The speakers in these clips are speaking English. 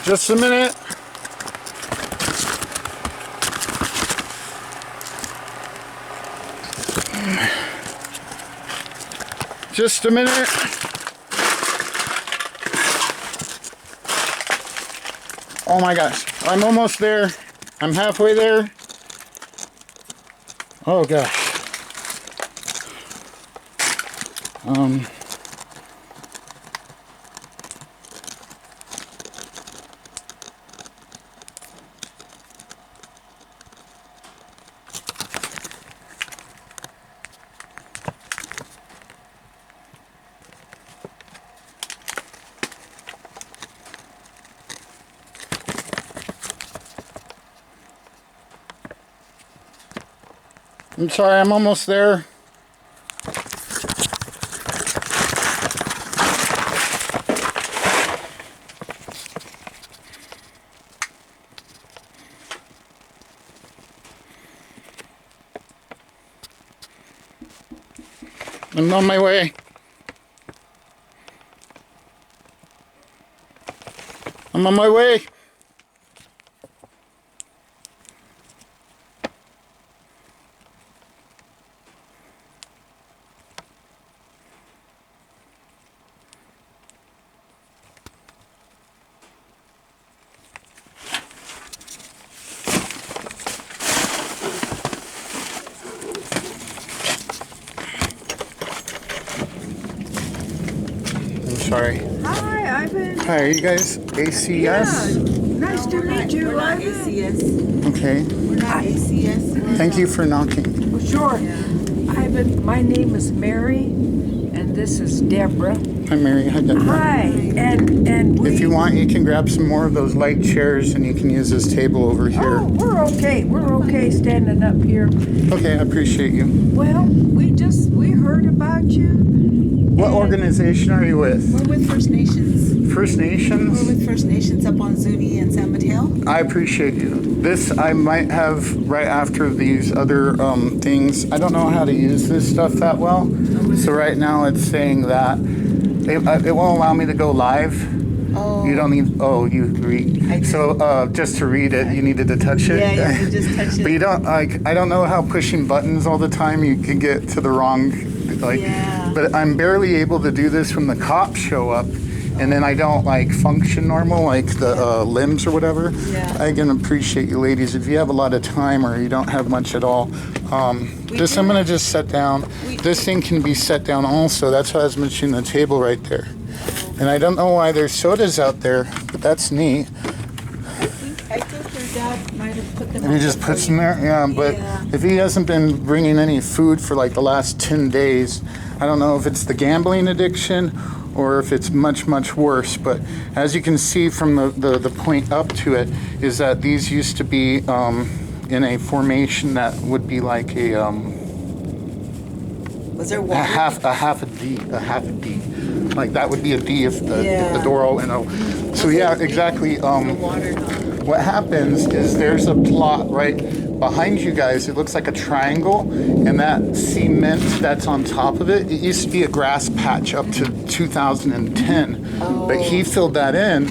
Just a minute. Just a minute. Oh my gosh. I'm almost there. I'm halfway there. Oh gosh. I'm sorry, I'm almost there. I'm on my way. I'm on my way. Sorry. Hi, Ivan. Hi, are you guys ACS? Yeah, nice to meet you, We're not Ivan. ACS. Okay. We're not ACS. Thank you for knocking. Sure. Ivan, my name is Mary, and this is Deborah. Hi, Mary. Hi, Deborah. Hi, and we... If you want, you can grab some more of those light chairs and you can use this table over here. Oh, we're okay. We're okay standing up here. Okay, I appreciate you. Well, we heard about you. What organization are you with? We're with First Nations. First We're Nations? with First Nations up on Zuni and San Mateo. I appreciate you. This I might have right after these other things. I don't know how to use this stuff that well. So right now it's saying that it won't allow me to go live. Oh. You don't need, you read. So just to read it, you needed to touch it. Yeah, you have to just touch it. But you don't, I don't know how pushing buttons all the time, you can get to the wrong, Yeah. But I'm barely able to do this when the cops show up. And then I don't function normal, like the limbs or whatever. Yeah. I can appreciate you ladies. If you have a lot of time or you don't have much at all, I'm gonna just set down. This thing can be set down also. That's why I was mentioning the table right there. And I don't know why there's sodas out there, but that's neat. I think your dad might have put them And he just puts them there? Yeah, but Yeah. if he hasn't been bringing any food for the last 10 days, I don't know if it's the gambling addiction or if it's much, much worse. But as you can see from the point up to it, is that these used to be in a formation that would be like Was there a water? half a D. Like that would be a D if the door opened. So yeah, exactly. Water, huh? What happens is there's a plot right behind you guys. It looks like a triangle, and that cement that's on top of it, it used to be a grass patch up to 2010, but he filled that in.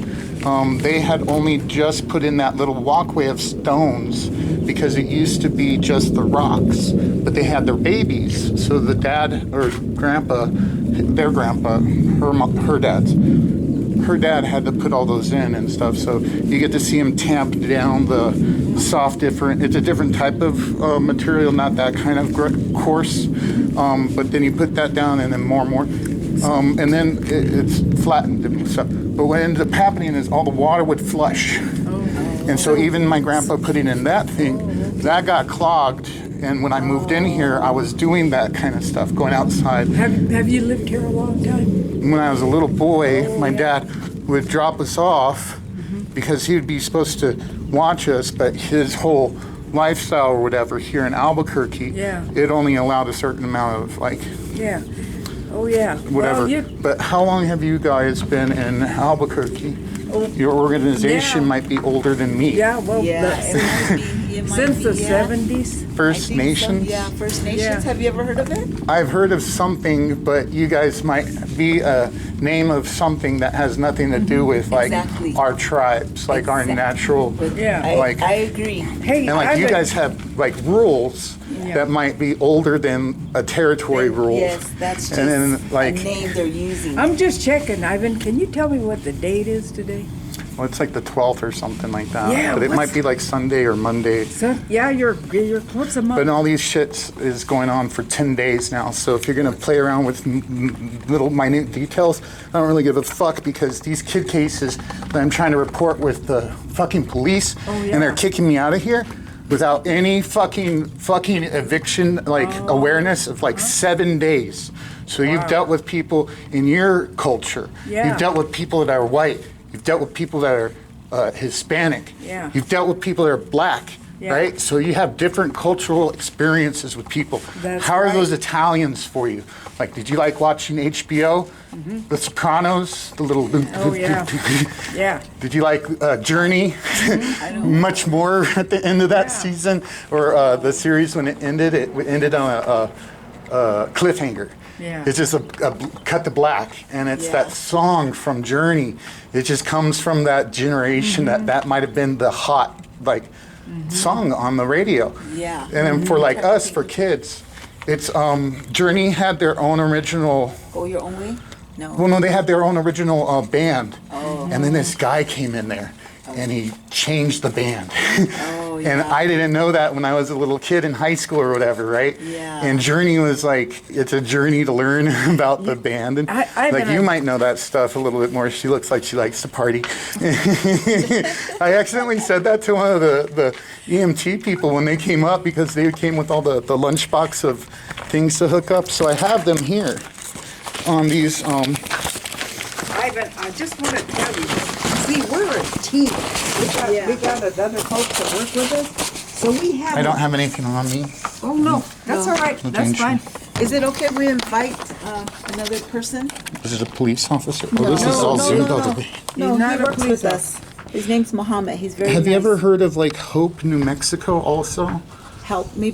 They had only just put in that little walkway of stones because it used to be just the rocks, but they had their babies. So the dad or grandpa, their grandpa, her dad had to put all those in and stuff. So you get to see him tamp down the soft it's a different type of material, not that kind of coarse. But then you put that down and then more and more. And then it's flattened and stuff. But what ended up happening is all the water would flush. And so even my grandpa putting in that thing, that got clogged. And when I moved in here, I was doing that kind of stuff, going outside. Have you lived here a long time? When I was a little boy, my dad would drop us off because he would be supposed to watch us, but his whole lifestyle or whatever here in Albuquerque, it only allowed a certain amount of Yeah. Oh yeah. whatever. Well, But how long have you guys been in Albuquerque? Your organization might be older than me. yeah. Well, Yeah, it might be. It might Since be, the yeah. 70s? I First think so, Nations. Yeah, First Nations. Yeah. Have you ever heard of it? I've heard of something, but you guys might be a name of something that has nothing to do with like Exactly. our tribes, like our Exactly. natural. Yeah. Like- I agree. Hey, And like I've you been- guys have like rules Yeah. that might be older than a territory rule. Yes, that's just And then, like- a name they're using. I'm just checking, Ivan. Can you tell me what the date is today? Well, it's like the 12th or something like that. Yeah, but it what's- might be like Sunday or Monday. So, yeah, you're close a month. But all these shits is going on for 10 days now. So if you're going to play around with little minute details, I don't really give a fuck because these kid cases that I'm trying to report with the fucking police yeah. and they're kicking me out of here without any fucking eviction like awareness of like 7 days. So you've dealt with people in your culture. Yeah. You've dealt with people that are white. You've dealt with people that are Hispanic. Yeah. You've dealt with people that are black. Yeah. Right? So you have different cultural experiences with people. That's How are right. those Italians for you? Like, did you like watching HBO? The Sopranos? The little. Oh, yeah. Yeah. Did you like Journey? Much more at the end of that season? Or the series when it ended on a cliffhanger. Yeah. It's just a cut to black, and it's Yeah. that song from Journey. It just comes from that generation that might have been the hot song on the radio. Yeah. And then for like us, for kids, it's Journey had their own original. Go your own way? No. Well, no, they had their own original band, Oh. and then this guy came in there, and he changed the band. Oh, And yeah. I didn't know that when I was a little kid in high school or whatever, right? Yeah. And Journey was like, it's a journey to learn about the band. And I've like been you a- might know that stuff a little bit more. She looks like she likes to party. I accidentally said that to one of the EMT people when they came up because they came with all the lunchbox of things to hook up. So I have them here on these. Ivan, I just want to tell you, see, we're a team. We got another folks that work with us, so we have. I don't have anything on me. Oh, no, that's all right, that's tension. fine. Is it okay if we invite another person? This is a police officer. Oh, this is all zoomed all the way. No, He's not he a works police with us. His name's Mohammed. He's very Have you nice. ever heard of like Hope, New Mexico also? Help New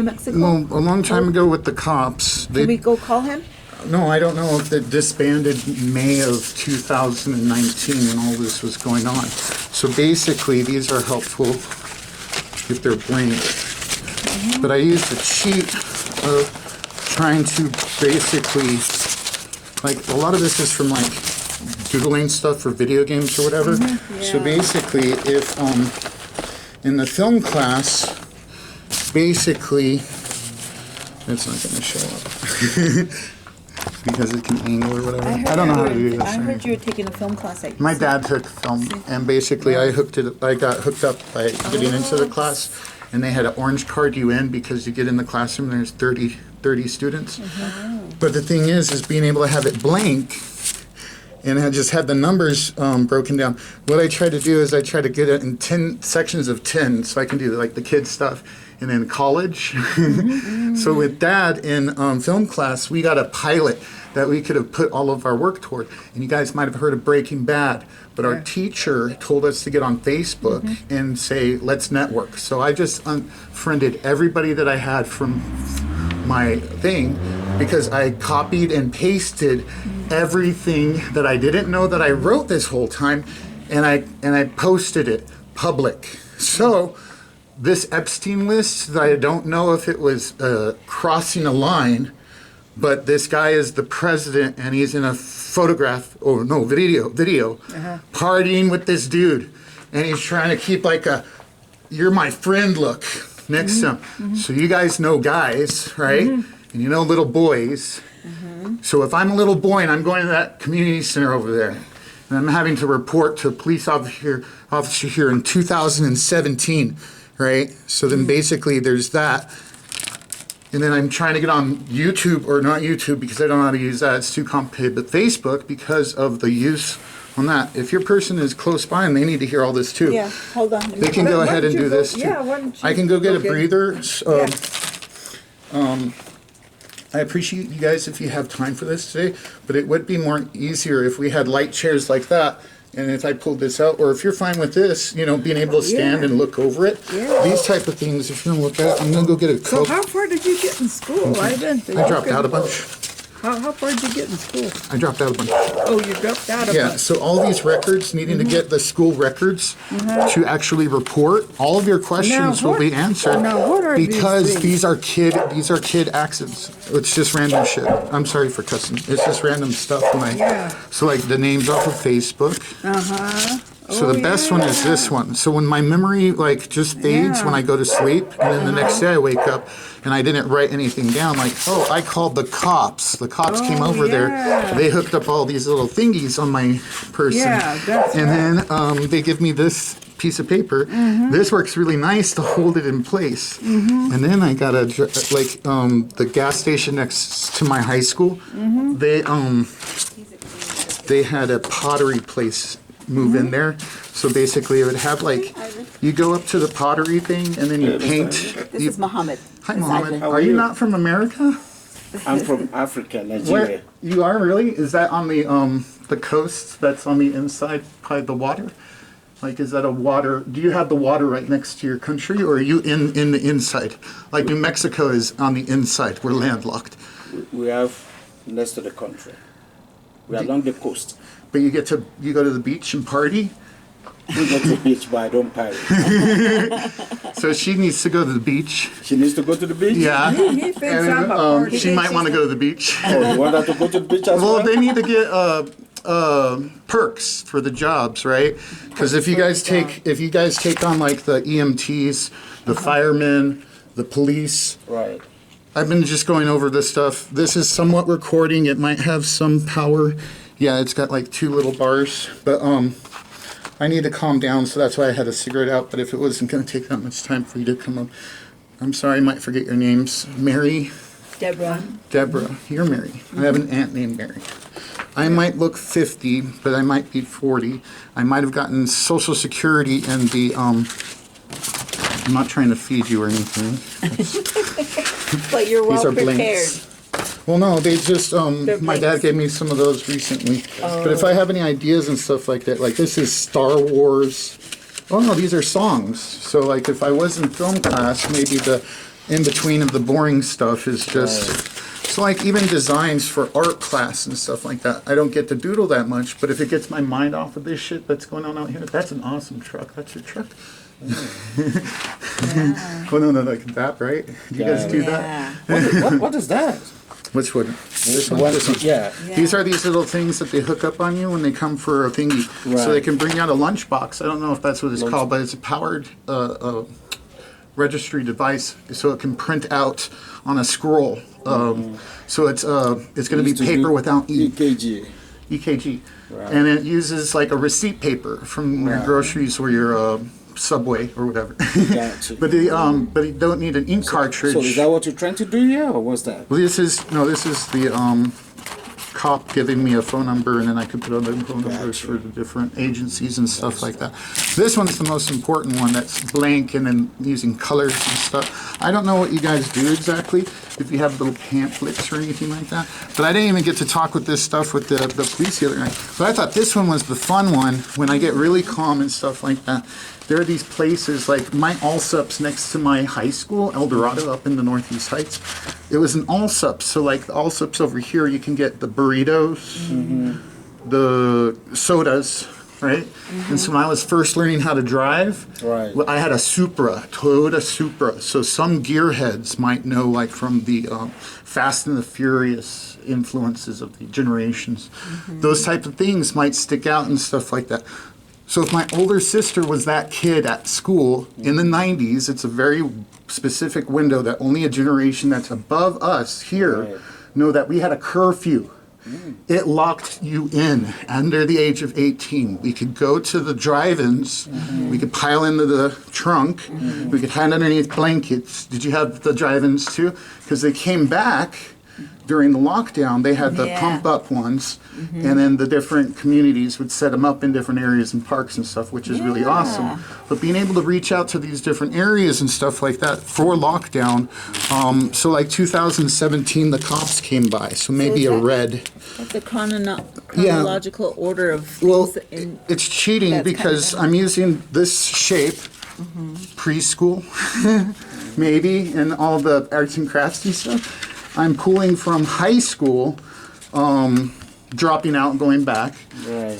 Mexico? No, a long time ago with the cops. Can we They, go call him? no, I don't know if they disbanded May of 2019 when all this was going on. So basically, these are helpful if they're blank. But I used a cheat of trying to basically, like a lot of this is from like Googling stuff for video games or whatever. So Yeah. basically, if in the film class, basically, it's not going to show up because it can angle or whatever. I don't know how to do this. I heard you were taking a film class at My dad took film, and basically I got hooked up by getting into the class, and they had an orange card you in because you get in the classroom, there's 30 students. But the thing is being able to have it blank, and I just had the numbers broken down. What I try to do is I try to get it in 10 sections of 10, so I can do like the kids stuff. And in college, so with Dad in film class, we got a pilot that we could have put all of our work toward. And you guys might have heard of Breaking Bad, but our teacher told us to get on Facebook and say, let's network. So I just unfriended everybody that I had from my thing because I copied and pasted everything that I didn't know that I wrote this whole time, and I posted it public. So this Epstein list that I don't know if it was crossing a line, but this guy is the president and he's in a photograph, or no, video, partying with this dude. And he's trying to keep like a, you're my friend look next to him. So you guys know guys, right? And you know little boys. So if I'm a little boy and I'm going to that community center over there, and I'm having to report to a police officer here in 2017, right? So then basically there's that. And then I'm trying to get on YouTube, or not YouTube because I don't know how to use that, it's too complicated, but Facebook because of the use on that. If your person is close by and they need to hear all this too, Yeah, hold on. they can go Why ahead don't and you do go- this too. yeah, why don't you I can go get a go get- breather. Yeah. I appreciate you guys if you have time for this today, but it would be more easier if we had light chairs like that And if I pulled this out, or if you're fine with this, you know, being able to stand Yeah. and look over it, Yeah. these type of things, if you're gonna look at, I'm gonna go get a So Coke. how far did you get in school, Ivan? I dropped out a bunch. How far did you get in school? I dropped out a bunch. Oh, you dropped out a Yeah, bunch. so all these records, needing to get the school records to actually report, all of your questions will be answered. now what are these because things? these are kid accidents. It's just random shit. I'm sorry for cussing. It's just random stuff. So like the names off of Facebook. Uh-huh. So the best one is this one. So when my memory like just fades Yeah. when I go to sleep, and then the next day I wake up and I didn't write anything down, like, oh, I called the cops. The cops came over yeah. there. They hooked up all these little thingies on my person. Yeah, that's and then they give me this piece of paper. This works really nice to hold it in place. And then I got the gas station next to my high school. They had a pottery place move in there. So basically it would have like, you go up to the pottery thing and then you paint. This is Mohammed. Hi, This Mohammed. Ivan. Are you not from America? I'm from Africa, Where Nigeria. you are really? Is that on the coast that's on the inside by the water? Like, is that a water? Do you have the water right next to your country, or are you in the inside? Like New Mexico is on the inside. We're landlocked, We have next to the country. We are along the coast. but you go to the beach and party. We go to the beach, but I don't party. So she needs to go to the beach. She needs to go to the beach? Yeah, He thinks I'm a party. she might want to go to the beach. Oh, you want her to go to the beach as well? Well, they need to get perks for the jobs, right? Because if you guys take on like the EMTs, the firemen, the police. Right. I've been just going over this stuff. This is somewhat recording. It might have some power. Yeah, it's got like 2 little bars, but I need to calm down, so that's why I had a cigarette out. But if it wasn't going to take that much time for you to come up, I'm sorry, I might forget your names. Mary. Deborah, you're Mary. I have an aunt named Mary. I might look 50, but I might be 40. I might have gotten Social Security and the, I'm not trying to feed you or anything. But you're These well are prepared. blanks. Well, no, they just, my dad gave me some of those recently. But if I have any ideas and stuff like that, like this is Star Wars. Oh no, these are songs. So like if I was in film class, maybe the in-between of the boring stuff is just, so like even designs for art class and stuff like that, I don't get to doodle that much, but if it gets my mind off of this shit that's going on out here, that's an awesome truck. That's your truck. Oh no, like that, right? Do you guys do that? What is that? Which one? This one. This one. Yeah. These are these little things that they hook up on you when they come for a thingy. So they Right. can bring out a lunchbox. I don't know if that's what it's called, but it's a powered registry device, so it can print out on a scroll. So it's going to be Used to paper be without ink. EKG. EKG, and it uses like a receipt paper from your groceries or your Subway or whatever. Gotcha. but you don't need an ink cartridge. So is that what you're trying to do here, or what's that? Well, this is the cop giving me a phone number, and then I could put other phone numbers for the different agencies and stuff like that. This one's the most important one, that's blank and then using colors and stuff. I don't know what you guys do exactly, if you have little pamphlets or anything like that, but I didn't even get to talk with this stuff with the police the other night. But I thought this one was the fun one, when I get really calm and stuff like that. There are these places, like my Allsups next to my high school, El Dorado, up in the Northeast Heights. It was an Allsups, so like the Allsups over here, you can get the burritos, the sodas, right? And so when I was first learning how to drive, Right. I had a Supra, Toyota Supra. So some gearheads might know, like from the Fast and the Furious influences of the generations. Those type of things might stick out and stuff like that. So if my older sister was that kid at school in the 90s, it's a very specific window that only a generation that's above us here Right. know that we had a curfew. It locked you in under the age of 18. We could go to the drive-ins, we could pile into the trunk, we could hide underneath blankets. Did you have the drive-ins too? Because they came back during the lockdown, they had the Yeah. pump up ones, and then the different communities would set them up in different areas and parks and stuff, which is really awesome. But being able to reach out to these different areas and stuff like that for lockdown, so like 2017, the cops came by, so maybe a red. The chronological order of Well, things in. it's cheating That's because kinda- I'm using this shape, preschool, maybe, and all the arts and crafts and stuff. I'm pulling from high school, dropping out and going back. Right.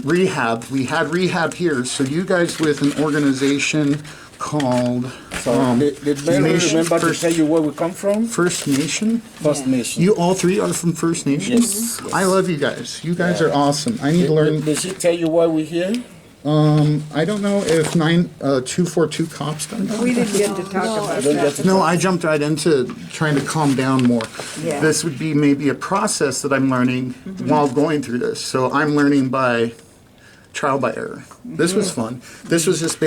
Rehab, we had rehab here, so you guys with an organization called So did Mary Nation remember to First- tell you where we come from? First Nation. First Nation. You all three are from First Nation? Yes, yes. I love you guys. You guys are awesome. I need to learn. Did she tell you why we're here? I don't know if 242 cops done that. We didn't get to talk about Don't get that. to No, I jumped right into trying to calm down more. Yeah. This would be maybe a process that I'm learning while going through this. So I'm learning by trial by error. This was fun. This was just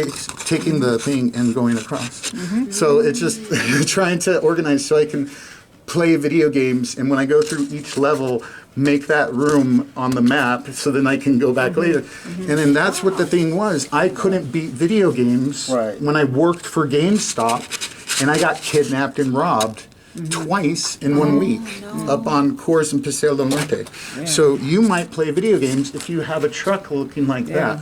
taking the thing and going across. So it's just trying to organize so I can play video games, and when I go through each level, make that room on the map so then I can go back later. And then that's what the thing was. I couldn't beat video games Right. when I worked for GameStop, and I got kidnapped and robbed twice in 1 week up on Coors and Paseo del Norte. So you might play video games if you have a truck looking like that.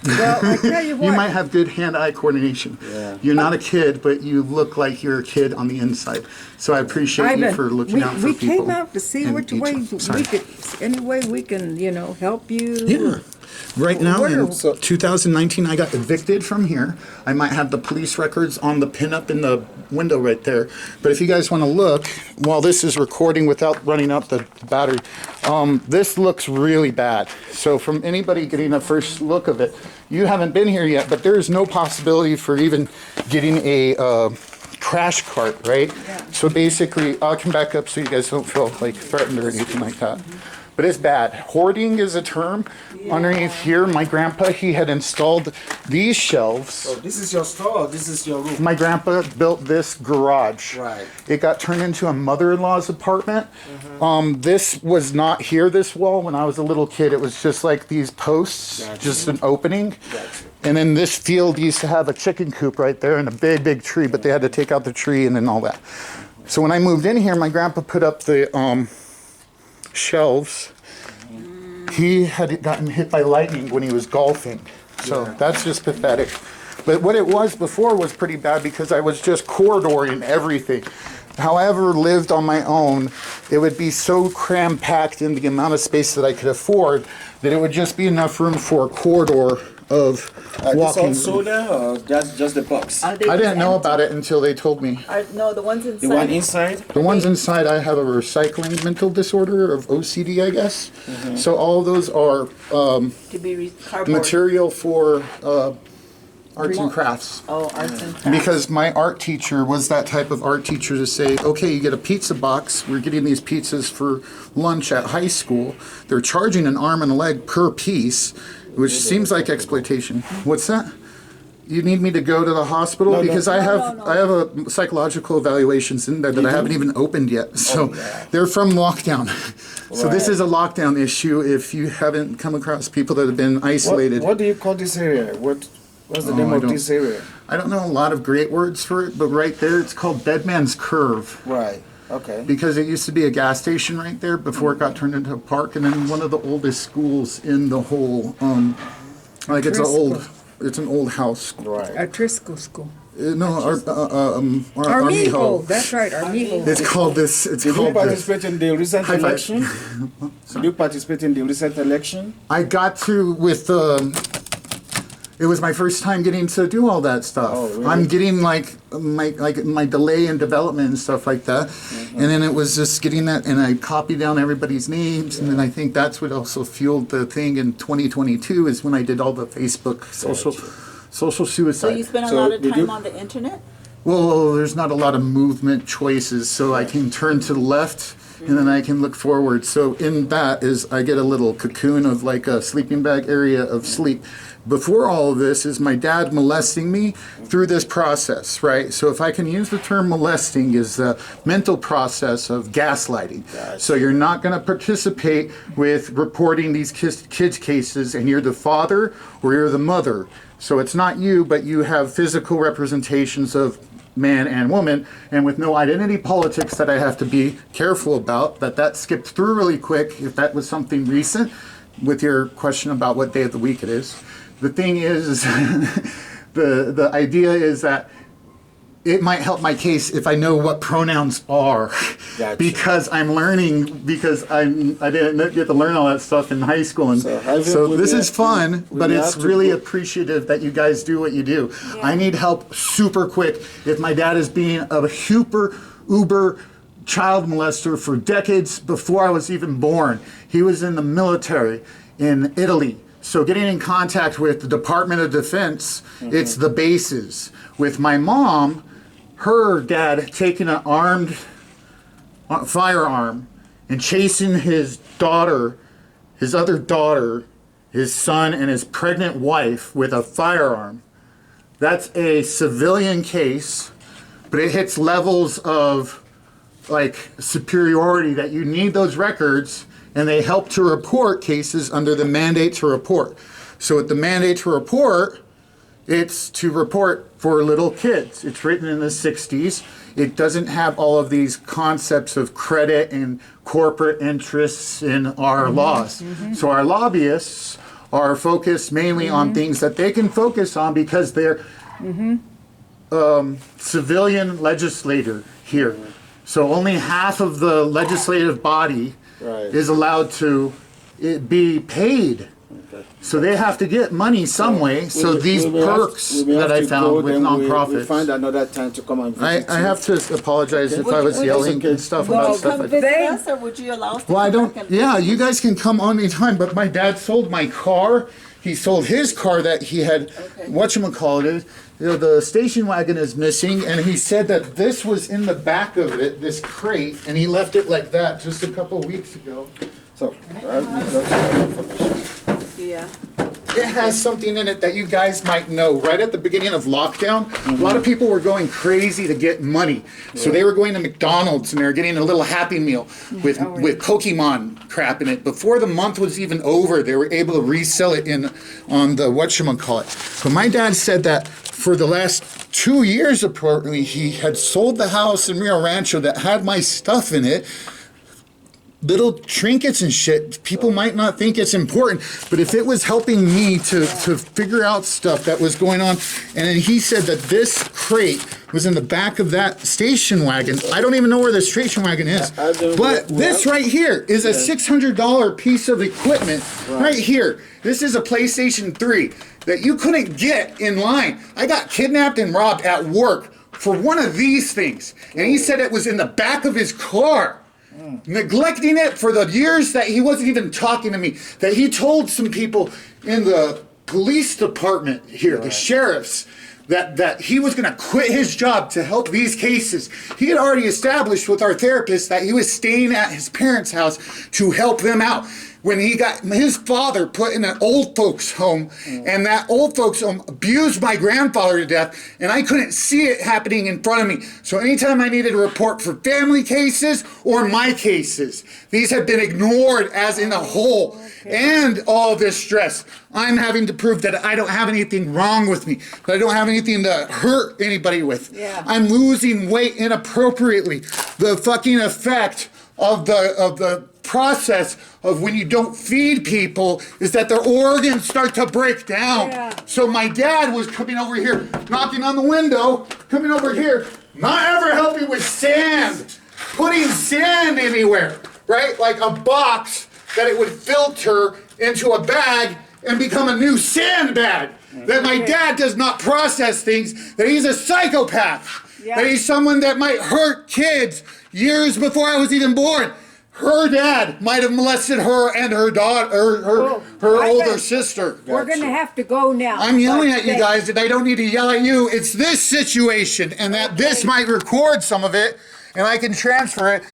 Well, I tell you You what, might have good hand-eye coordination. You're not a kid, but you look like you're a kid on the inside. So I appreciate you Ivan, for looking out for we people. came out to see in which each- way sorry. we could, any way we can, help you. Yeah. Right now, in Where- 2019, I got evicted from here. I might have the police records on the pinup in the window right there. But if you guys want to look, while this is recording without running out the battery, this looks really bad. So from anybody getting a first look of it, you haven't been here yet, but there is no possibility for even getting a crash cart, right? So basically, I can back up so you guys don't feel like threatened or anything like that. But it's bad. Hoarding is a term. Underneath here, my grandpa, he had installed these shelves. So this is your store. This is your room. My grandpa built this garage. Right. It got turned into a mother-in-law's apartment. This was not here, this wall. When I was a little kid, it was just like these posts, Gotcha. just an opening. Gotcha. And then this field used to have a chicken coop right there and a big, big tree, but they had to take out the tree and then all that. So when I moved in here, my grandpa put up the shelves. He had gotten hit by lightning when he was golfing. So that's just pathetic. But what it was before was pretty bad because I was just corridoring everything. However, lived on my own, it would be so cram-packed in the amount of space that I could afford that it would just be enough room for a corridor of This walking. all soda or just the box? I didn't know about it until they told me. No, the ones inside. The one inside? The ones inside, I have a recycling mental disorder of OCD, I guess. So all those are To be cardboard. material for arts and crafts. Oh, arts and crafts. Because my art teacher was that type of art teacher to say, okay, you get a pizza box. We're getting these pizzas for lunch at high school. They're charging an arm and a leg per piece, which seems like exploitation. What's that? You need me to go to the hospital No, no. because I have a psychological evaluations in there that I haven't even opened yet. So they're from lockdown. So this Right. is a lockdown issue if you haven't come across people that have been isolated. What do you call this area? What's the name I of don't- this area? I don't know a lot of great words for it, but right there it's called Dead Man's Curve. Right. Okay. Because it used to be a gas station right there before it got turned into a park, and then one of the oldest schools in the whole, it's an old house. Right. At Trisco School. No, Armijo. Armijo, that's right, Armijo. It's called this. It's Did you called this. participate in the recent High five. election? Did you participate in the recent election? I got to with it was my first time getting to do all that stuff. Oh, really? I'm getting like my delay in development and stuff like that, and then it was just getting that, and I copied down everybody's names, and then I think that's what also fueled the thing in 2022 is when I did all the Facebook social suicide. So you spend a So lot of did time you- on the internet? Well, there's not a lot of movement choices, so I can turn to the left and then I can look forward. So in that is I get a little cocoon of like a sleeping bag area of sleep. Before all of this is my dad molesting me through this process, right? So if I can use the term molesting is the mental process of gaslighting. So you're not going to participate with reporting these kids cases and you're the father or you're the mother. So it's not you, but you have physical representations of man and woman, and with no identity politics that I have to be careful about, that skipped through really quick if that was something recent with your question about what day of the week it is. The thing is, the idea is that it might help my case if I know what pronouns are. Gotcha. Because I'm learning, because I didn't get to learn all that stuff in high school. And So this is fun, but it's have to really go- appreciative that you guys do what you do. I need help super quick. If my dad is being a uber child molester for decades before I was even born, he was in the military in Italy. So getting in contact with the Department of Defense, it's the bases. With my mom, her dad taking an armed firearm and chasing his daughter, his other daughter, his son, and his pregnant wife with a firearm. That's a civilian case, but it hits levels of like superiority that you need those records, and they help to report cases under the mandate to report. So with the mandate to report, it's to report for little kids. It's written in the 60s. It doesn't have all of these concepts of credit and corporate interests in our laws. So our lobbyists are focused mainly on things that they can focus on because they're civilian legislator here. So only half of the legislative body Right. is allowed to be paid. Okay. So they have to get money some way. So We- these we may have- perks we may that have I to go, found with then we nonprofits. find another time to come and visit. I have to apologize if I was Would- yelling okay. and stuff Would about you stuff. come I- visit They- us, or would you allow us to Well, I come don't. back and Yeah, visit? you guys can come on anytime. But my dad sold my car. He sold his car that he had. Okay. Whatchamacallit, the station wagon is missing, and he said that this was in the back of it, this crate, and he left it like that just a couple weeks ago. So, information. Yeah. It has something in it that you guys might know. Right at the beginning of lockdown, a lot of people were going crazy to get money. So they were going to McDonald's and they were getting a little Happy Meal with Pokemon crap in it. Before the month was even over, they were able to resell it on the whatchamacallit. But my dad said that for the last 2 years, apparently, he had sold the house in Rio Rancho that had my stuff in it. Little trinkets and shit. People might not think it's important, but if it was helping me to figure out stuff that was going on, and then he said that this crate was in the back of that station wagon. I don't even know where the station wagon is. I don't But know. this right here is a $600 piece of equipment right here. This is a PlayStation 3 that you couldn't get in line. I got kidnapped and robbed at work for one of these things. And he said it was in the back of his car. Neglecting it for the years that he wasn't even talking to me, that he told some people in the police department here, the sheriffs, that he was going to quit his job to help these cases. He had already established with our therapist that he was staying at his parents' house to help them out. When he got his father put in an old folks home, and that old folks home abused my grandfather to death, and I couldn't see it happening in front of me. So anytime I needed a report for family cases or my cases, these have been ignored as in a whole. And all this stress, I'm having to prove that I don't have anything wrong with me, that I don't have anything to hurt anybody with. Yeah. I'm losing weight inappropriately. The fucking effect of the process of when you don't feed people is that their organs start to break down. Yeah. So my dad was coming over here, knocking on the window, coming over here, not ever helping with sand, putting sand anywhere, right? Like a box that it would filter into a bag and become a new sandbag. That my dad does not process things, that he's a psychopath, Yeah. that he's someone that might hurt kids years before I was even born. Her dad might have molested her and her daughter, her I older bet- sister. We're gonna have to go now. I'm yelling but at you they- guys, and I don't need to yell at you. It's this situation, and that this might record some of it, and I can transfer it.